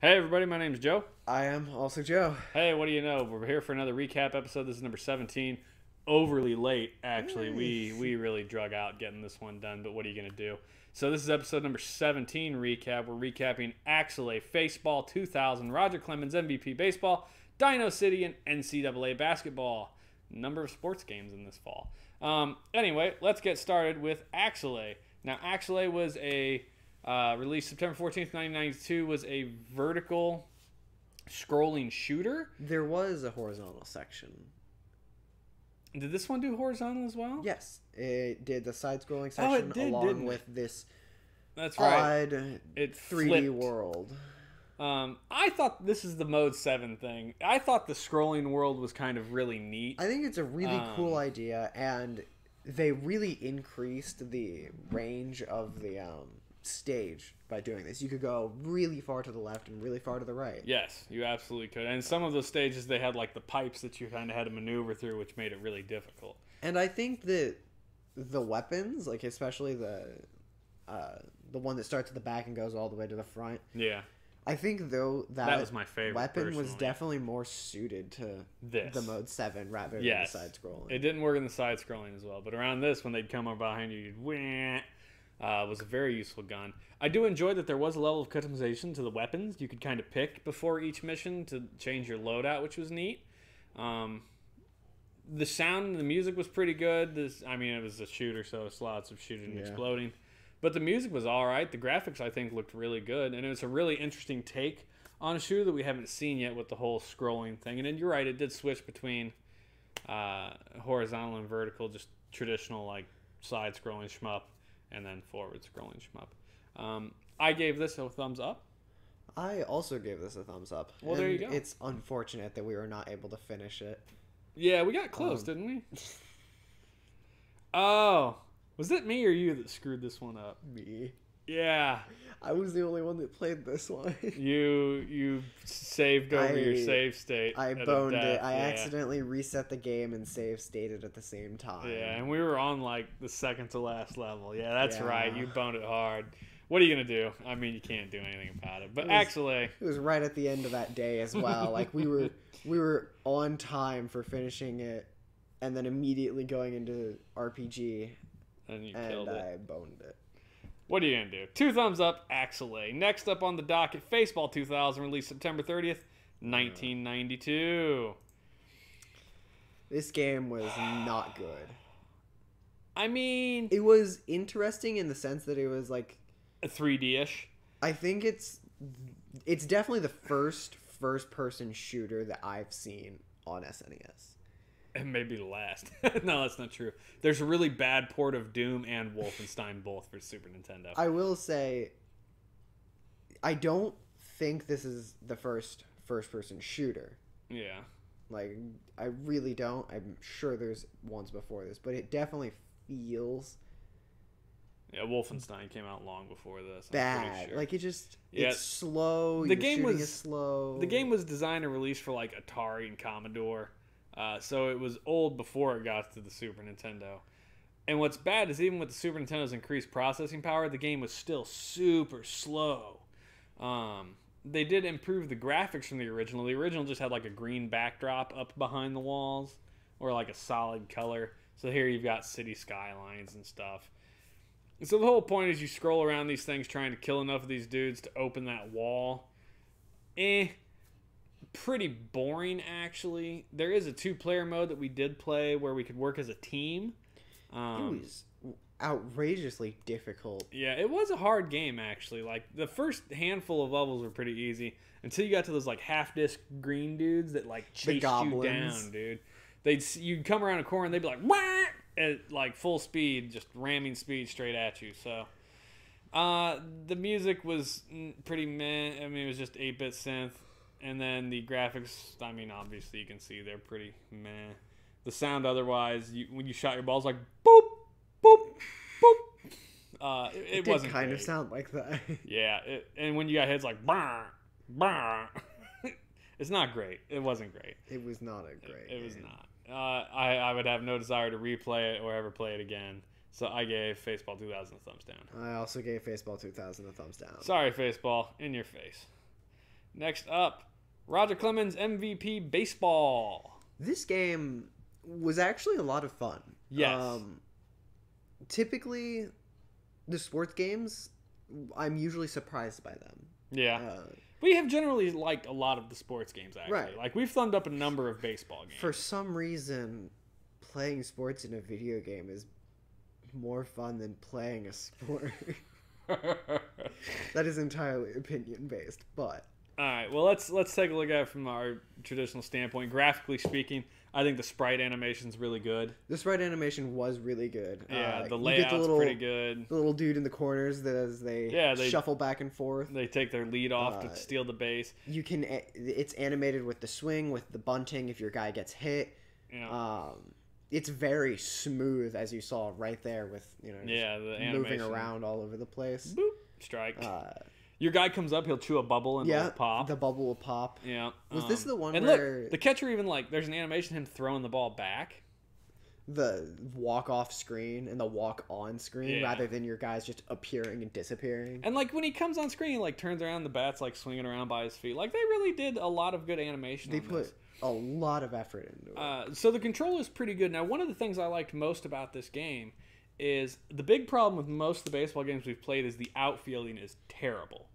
Hey everybody, my name's Joe. I am also Joe. Hey, what do you know? We're here for another recap episode. This is number 17. Overly late, actually. Nice. We really drug out getting this one done, but what are you gonna do? So this is episode number 17 recap. We're recapping Axelay, Faceball 2000, Roger Clemens MVP Baseball, DinoCity, and NCAA Basketball. Number of sports games in this fall. Anyway, let's get started with Axelay. Now, Axelay was a released September 14th, 1992, was a vertical scrolling shooter. There was a horizontal section. Did this one do horizontal as well? Yes, it did the side-scrolling section it did, along didn't with it? this That's right. odd It 3D flipped. world. I thought this is the Mode 7 thing. I thought the scrolling world was kind of really neat. I think it's a really cool idea, and they really increased the range of the stage by doing this. You could go really far to the left and really far to the right. Yes, you absolutely could. And some of those stages, they had like the pipes that you kind of had to maneuver through, which made it really difficult. And I think that the weapons, like especially the one that starts at the back and goes all the way to the front. Yeah. I think though that was my favorite. Weapon personally. was definitely more suited to this. the Mode 7 rather than Yes. the side scrolling. It didn't work in the side scrolling as well, but around this, when they'd come up behind you, you'd wah. Was a very useful gun. I do enjoy that there was a level of customization to the weapons. You could kind of pick before each mission to change your loadout, which was neat. The sound and the music was pretty good. It was a shooter, so it's lots of shooting and exploding. But the music was all right. The graphics, I think, looked really good. And it was a really interesting take on a shooter that we haven't seen yet with the whole scrolling thing. And then you're right, it did switch between horizontal and vertical, just traditional like side-scrolling shmup, and then forward-scrolling shmup. I gave this a thumbs up. I also gave this a thumbs up. Well, there you go. It's unfortunate that we were not able to finish it. Yeah, we got close, didn't we? Oh, was it me or you that screwed this one up? Me. Yeah. I was the only one that played this one. You saved over your save state. I at a boned death, it. I yeah. accidentally reset the game and save stated at the same time. Yeah, and we were on like the second to last level. Yeah, that's Yeah. right. You boned it hard. What are you gonna do? I mean, you can't do anything about it. But actually, it was right at the end of that day as well. Like we were on time for finishing it, and then immediately going into RPG, and you and killed it. I boned it. What are you going to do? 2 thumbs up, Axelay. Next up on the docket, Faceball 2000, released September 30th, 1992. This game was not good. I mean, It was interesting in the sense that it was like, a 3D-ish. I think it's definitely the first person shooter that I've seen on SNES. And maybe the last. No, that's not true. There's a really bad port of Doom and Wolfenstein both for Super Nintendo. I will say, I don't think this is the first person shooter. Yeah. Like, I really don't. I'm sure there's ones before this, but it definitely feels Yeah, Wolfenstein came out long before this. I'm bad. pretty sure. Like, it just, Yeah. it's slow. The Your game shooting was- is slow. The game was designed and released for like Atari and Commodore, so it was old before it got to the Super Nintendo. And what's bad is even with the Super Nintendo's increased processing power, the game was still super slow. They did improve the graphics from the original. The original just had like a green backdrop up behind the walls, or like a solid color. So here you've got city skylines and stuff. And so the whole point is you scroll around these things trying to kill enough of these dudes to open that wall. Pretty boring, actually. There is a 2-player mode that we did play where we could work as a team. It was outrageously difficult. Yeah, it was a hard game, actually. Like, the first handful of levels were pretty easy until you got to those, like, half-disc green dudes that, like, chase you goblins. down, dude. You'd come around a corner and they'd be like, wah! At, like, full speed, just ramming speed straight at you, so... the music was pretty meh. I mean, it was just 8-bit synth. And then the graphics, I mean, obviously you can see they're pretty meh. The sound otherwise, when you shot your balls, like, boop, boop, boop. It wasn't kind great. of sound like that. Yeah, and when you got hits like, bah, bah, it's not great. It wasn't great. It was not a great It was game. not. I would have no desire to replay it or ever play it again. So I gave Faceball 2000 a thumbs down. I also gave Faceball 2000 a thumbs down. Sorry, Faceball. In your face. Next up, Roger Clemens MVP Baseball. This game was actually a lot of fun. Yes. Typically, the sports games, I'm usually surprised by them. Yeah. We have generally liked a lot of the sports games, actually. Right. Like, we've thumbed up a number of baseball games. For some reason, playing sports in a video game is more fun than playing a sport. That is entirely opinion-based, but... All right, well, let's take a look at it from our traditional standpoint. Graphically speaking, I think the sprite animation's really good. The sprite animation was really good. Yeah, the layout's pretty good. The little dude in the corners that as they shuffle back and forth. They take their lead off to steal the base. You can. It's animated with the swing, with the bunting if your guy gets hit. Yeah. It's very smooth, as you saw right there with the animation moving around all over the place. Boop, strike. Your guy comes up, he'll chew a bubble and it'll pop. The bubble will pop. Yeah. Was this the one and where... Look, the catcher even, there's an animation of him throwing the ball back. The walk-off screen and the walk-on screen rather than your guys just appearing and disappearing. And, when he comes on screen, he, turns around, the bat's, swinging around by his feet. They really did a lot of good animation They put a lot of effort into it. So the control is pretty good. Now, one of the things I liked most about this game is the big problem with most of the baseball games we've played is the outfielding is terrible.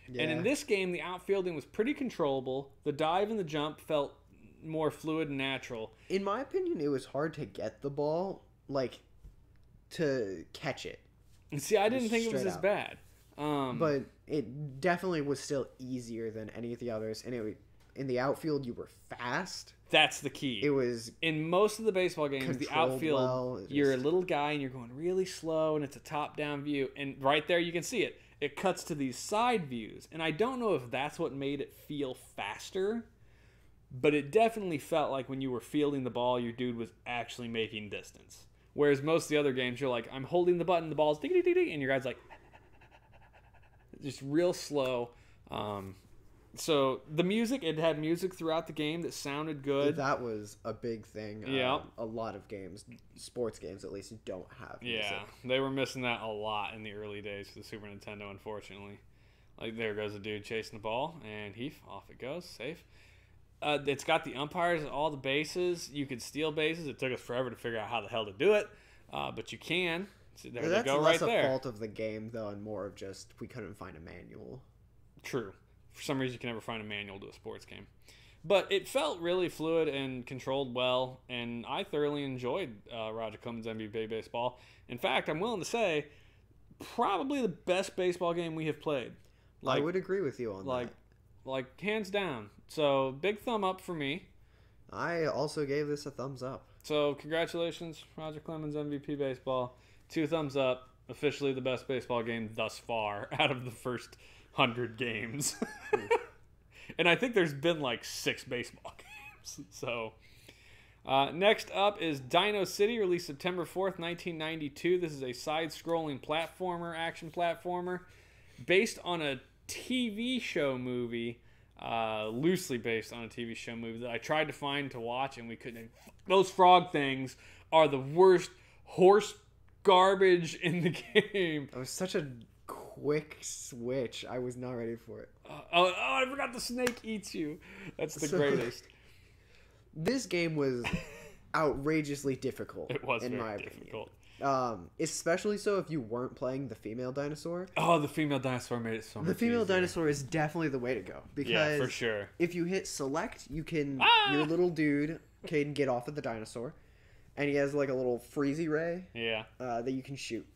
Yeah. And in this game, the outfielding was pretty controllable. The dive and the jump felt more fluid and natural. In my opinion, it was hard to get the ball, to catch it. And see, I didn't think it was as bad. But it definitely was still easier than any of the others. And in the outfield, you were fast. That's the key. It was in most of the baseball games, the outfield, you're a little guy and you're going really slow, and it's a top-down view. And right there, you can see it. It cuts to these side views, and I don't know if that's what made it feel faster, but it definitely felt like when you were fielding the ball, your dude was actually making distance. Whereas most of the other games, you're like, I'm holding the button, the ball's ding-ding-ding-ding, and your guy's like, just real slow. So the music, it had music throughout the game that sounded good. That was a big thing. Yeah. A lot of games, sports games at least, don't have music. Yeah, they were missing that a lot in the early days for the Super Nintendo, unfortunately. There goes a dude chasing the ball, and off it goes, safe. It's got the umpires at all the bases. You could steal bases. It took us forever to figure out how the hell to do it, but you can. So there they go, right there. That's less a fault of the game, though, and more of just we couldn't find a manual. True. For some reason, you can never find a manual to a sports game. But it felt really fluid and controlled well, and I thoroughly enjoyed Roger Clemens' MVP Baseball. In fact, I'm willing to say, probably the best baseball game we have played. I would agree with you on that. Hands down. So, big thumb up for me. I also gave this a thumbs up. So, congratulations, Roger Clemens MVP Baseball. 2 thumbs up. Officially the best baseball game thus far out of the first 100 games. And I think there's been 6 baseball games. So, next up is DinoCity, released September 4th, 1992. This is a side-scrolling action platformer, based on a TV show movie, loosely based on a TV show movie that I tried to find to watch, and we couldn't. Those frog things are the worst horse garbage in the game. It was such a quick switch. I was not ready for it. I forgot the snake eats you. That's the greatest. This game was outrageously difficult. It was in very my difficult. Opinion. Especially so if you weren't playing the female dinosaur. Oh, the female dinosaur made it so much easier. The female dinosaur is definitely the way to go. Because for sure. If you hit select, you can your little dude can get off of the dinosaur. And he has a little freezy ray that you can shoot.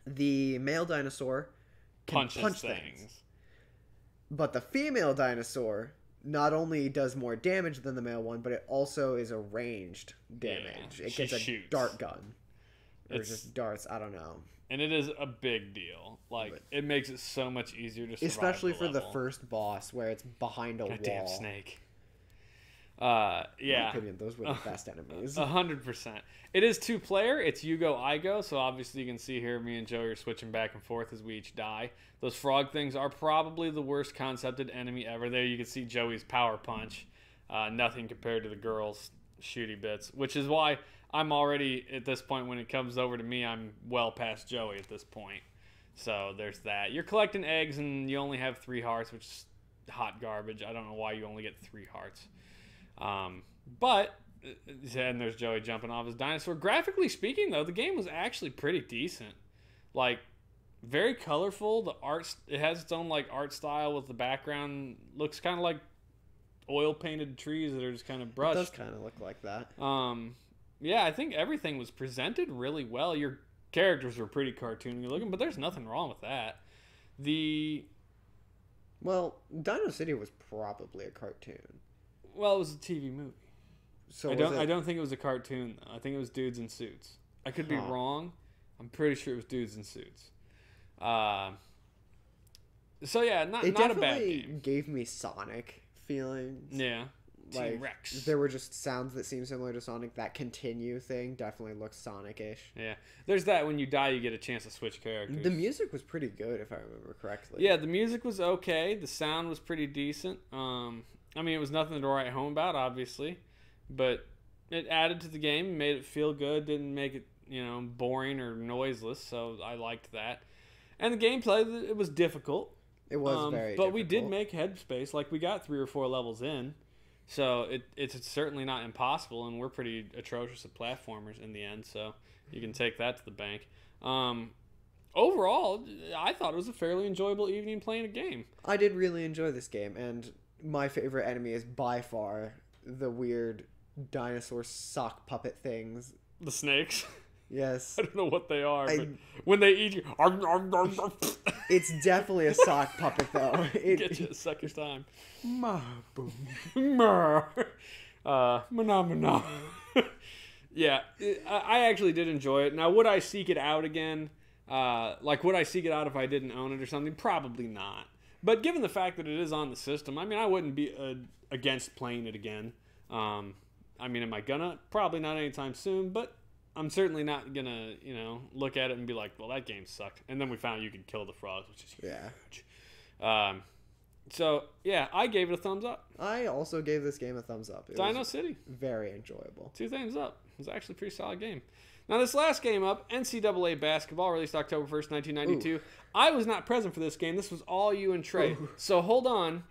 The male dinosaur can punch things. But the female dinosaur not only does more damage than the male one, but it also is a ranged damage. Yeah, it gets a shoots. Dart gun. Or just darts, I don't know. And it is a big deal. It makes it so much easier to survive. Especially for the first boss where it's behind a wall. Damn snake. Yeah. In my opinion, those were the best enemies. 100%. It is 2-player. It's you go, I go. So obviously you can see here me and Joey are switching back and forth as we each die. Those frog things are probably the worst concepted enemy ever. There you can see Joey's power punch. Nothing compared to the girls' shooty bits, which is why I'm already, at this point, when it comes over to me, I'm well past Joey at this point. So there's that. You're collecting eggs and you only have 3 hearts, which hot garbage. I don't know why you only get 3 hearts. But, and there's Joey jumping off his dinosaur. Graphically speaking, though, the game was actually pretty decent. Like, very colorful. The art, it has its own, like, art style with the background. Looks kind of like oil painted trees that are just kind of brushed. It does kind of look like that. Yeah, I think everything was presented really well. Your characters were pretty cartoony looking, but there's nothing wrong with that. Well, DinoCity was probably a cartoon. Well, it was a TV movie. So I don't think it was a cartoon, though. I think it was dudes in suits. I could be wrong. I'm pretty sure it was dudes in suits. So yeah, not a bad game. It definitely gave me Sonic feelings. Yeah. Like, T-Rex. there were just sounds that seemed similar to Sonic. That continue thing definitely looks Sonic-ish. Yeah. There's that when you die, you get a chance to switch characters. The music was pretty good, if I remember correctly. Yeah, the music was okay. The sound was pretty decent. I mean, it was nothing to write home about, obviously. But it added to the game, made it feel good, didn't make it, boring or noiseless. So I liked that. And the gameplay, it was difficult. It was very difficult. But we did make headspace. Like, we got 3 or 4 levels in. So it's certainly not impossible, and we're pretty atrocious at platformers in the end, so you can take that to the bank. Overall, I thought it was a fairly enjoyable evening playing a game. I did really enjoy this game, and my favorite enemy is by far the weird dinosaur sock puppet things. The snakes? Yes. I don't know what they are, but when they eat you... It's definitely a sock puppet, though. Get you a second time. Yeah, I actually did enjoy it. Now, would I seek it out again? Would I seek it out if I didn't own it or something? Probably not. But given the fact that it is on the system, I mean, I wouldn't be against playing it again. Am I gonna? Probably not anytime soon, but I'm certainly not gonna, look at it and be like, well, that game sucked. And then we found you could kill the frogs, which is huge. Yeah. So, yeah, I gave it a thumbs up. I also gave this game a thumbs up. It DinoCity. Very enjoyable. 2 thumbs up. It was actually a pretty solid game. Now, this last game up, NCAA Basketball, released October 1st, 1992. Ooh. I was not present for this game. This was all you and Trey. Ooh. So, hold on.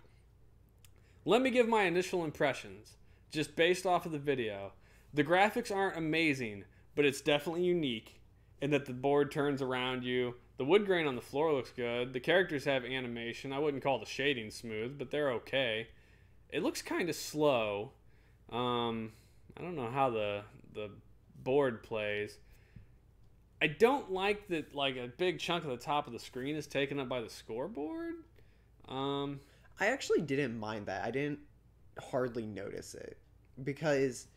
Let me give my initial impressions, just based off of the video. The graphics aren't amazing, but it's definitely unique in that the board turns around you. The wood grain on the floor looks good. The characters have animation. I wouldn't call the shading smooth, but they're okay. It looks kind of slow. I don't know how the board plays. I don't like that like a big chunk of the top of the screen is taken up by the scoreboard. I actually didn't mind that. I didn't hardly notice it because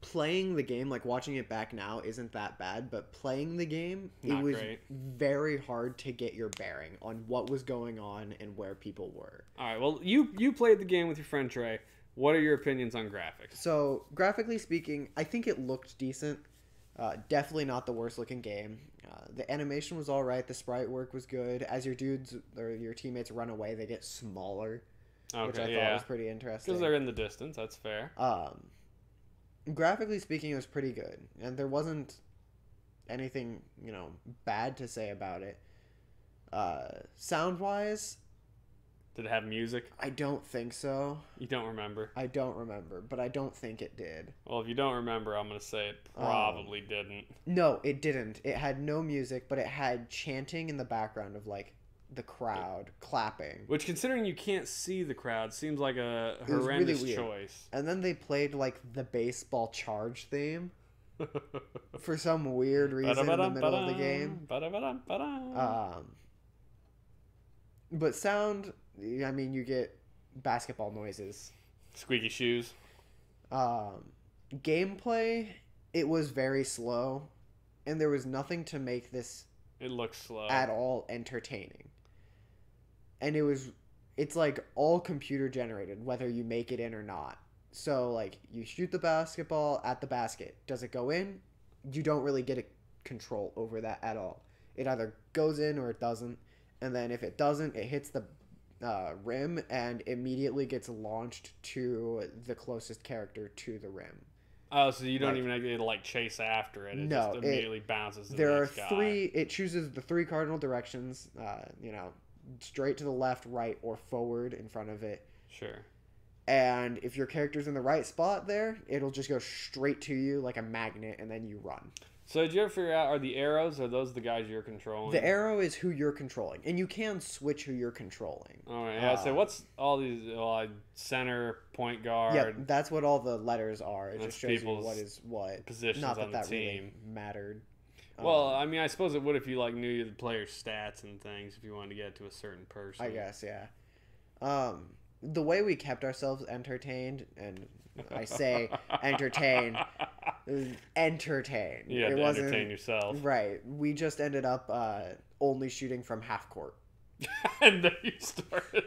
playing the game, like watching it back now, isn't that bad, but playing the game, it was very hard to get your bearing on what was going on and where people were. All right, well, you played the game with your friend Trey. What are your opinions on graphics? So, graphically speaking, I think it looked decent. Definitely not the worst looking game. The animation was all right. The sprite work was good. As your dudes or your teammates run away, they get smaller, which I thought was pretty interesting. Because they're in the distance, that's fair. Graphically speaking, it was pretty good, and there wasn't anything, bad to say about it. Sound-wise... Did it have music? I don't think so. You don't remember? I don't remember, but I don't think it did. Well, if you don't remember, I'm going to say it probably didn't. No, it didn't. It had no music, but it had chanting in the background of, like, the crowd clapping. Which, considering you can't see the crowd, seems like a horrendous choice. And then they played, like, the baseball charge theme for some weird reason in the middle of the game. But sound... I mean, you get basketball noises. Squeaky shoes. Gameplay, it was very slow. And there was nothing to make this... It looks slow. ...at all entertaining. And it's like all computer generated, whether you make it in or not. So, like, you shoot the basketball at the basket. Does it go in? You don't really get a control over that at all. It either goes in or it doesn't. And then if it doesn't, it hits the... rim and immediately gets launched to the closest character to the rim. Oh, so you don't even get to like chase after it. It just immediately bounces to the next guy. It chooses the 3 cardinal directions, straight to the left, right, or forward in front of it. Sure. And if your character's in the right spot there, it'll just go straight to you like a magnet, and then you run. So did you ever figure out, are the arrows, are those the guys you're controlling? The arrow is who you're controlling, and you can switch who you're controlling. All right, yeah. So what's all these, center, point guard? Yeah, that's what all the letters are. It just shows you what is what. Positions Not that on the team. Really mattered. Well, I mean, I suppose it would if you like knew the player's stats and things, if you wanted to get to a certain person. I guess, yeah. The way we kept ourselves entertained, and I say entertain, entertain. You had to entertain yourself. Right. We just ended up only shooting from half court. And then you started.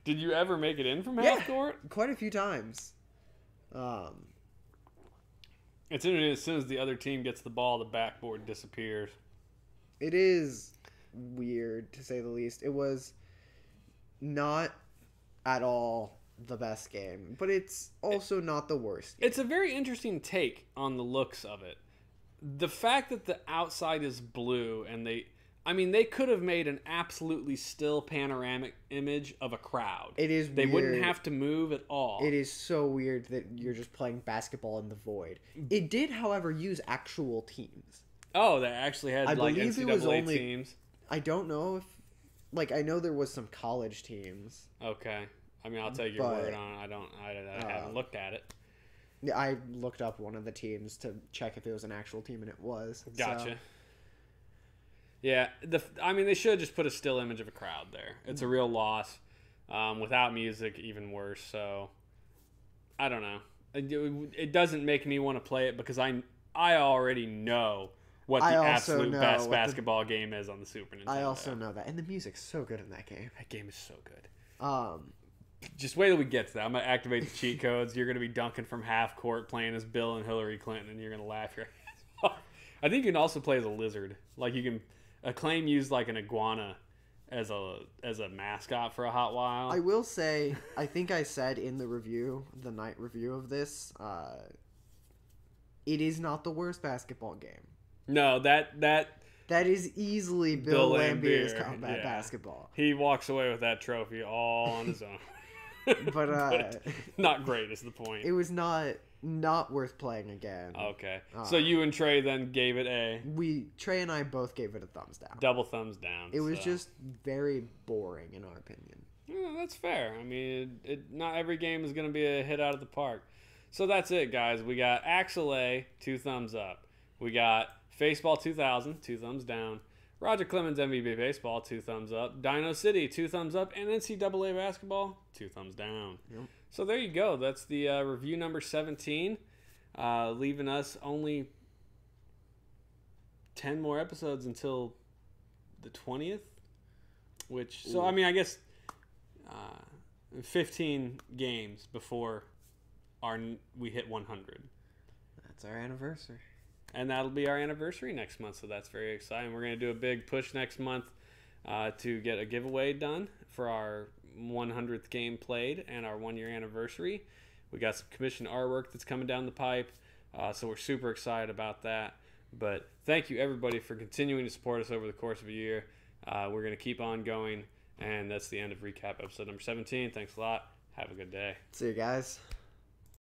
Did you ever make it in from half court? Quite a few times. It's interesting. As soon as the other team gets the ball, the backboard disappears. It is weird, to say the least. It was not at all the best game, but it's also not the worst game. It's a very interesting take on the looks of it. The fact that the outside is blue, and they could have made an absolutely still panoramic image of a crowd. It is They weird. wouldn't have to move at all. It is so weird that you're just playing basketball in the void. It did, however, use actual teams. Oh, they actually had NCAA teams? I don't know if... I know there was some college teams. Okay. I mean, I'll take your word on it. I haven't looked at it. Yeah, I looked up one of the teams to check if it was an actual team, and it was. Gotcha. So. Yeah, they should have just put a still image of a crowd there. It's a real loss. Without music, even worse. So, I don't know. It doesn't make me want to play it because I already know what the absolute best basketball game is on the Super Nintendo. I also know that. And the music's so good in that game. That game is so good. Just wait till we get to that. I'm going to activate the cheat codes. You're going to be dunking from half court playing as Bill and Hillary Clinton, and you're going to laugh your ass off. I think you can also play as a lizard. Like, you can... Acclaim used like an iguana as a mascot for a hot while. I will say, I think I said in the night review of this, it is not the worst basketball game. No, that is easily Bill Lambier's combat basketball. He walks away with that trophy all on his own. but not great is the point. It was not worth playing again. Okay. So you and Trey then gave it Trey and I both gave it a thumbs down. Double thumbs down. It was just very boring in our opinion. Yeah, that's fair. I mean, not every game is going to be a hit out of the park. So that's it, guys. We got Axelay, 2 thumbs up. We got Faceball 2000, 2 thumbs down. Roger Clemen's MVP Baseball, 2 thumbs up. DinoCity, 2 thumbs up. And NCAA Basketball, 2 thumbs down. Yep. So there you go. That's the review number 17, leaving us only 10 more episodes until the 20th. So I mean, I guess 15 games before we hit 100. That's our anniversary. And that'll be our anniversary next month, so that's very exciting. We're going to do a big push next month to get a giveaway done for our 100th game played and our 1-year anniversary. We got some commissioned artwork that's coming down the pipe, so we're super excited about that. But thank you, everybody, for continuing to support us over the course of a year. We're going to keep on going, and that's the end of Recap episode number 17. Thanks a lot. Have a good day. See you guys.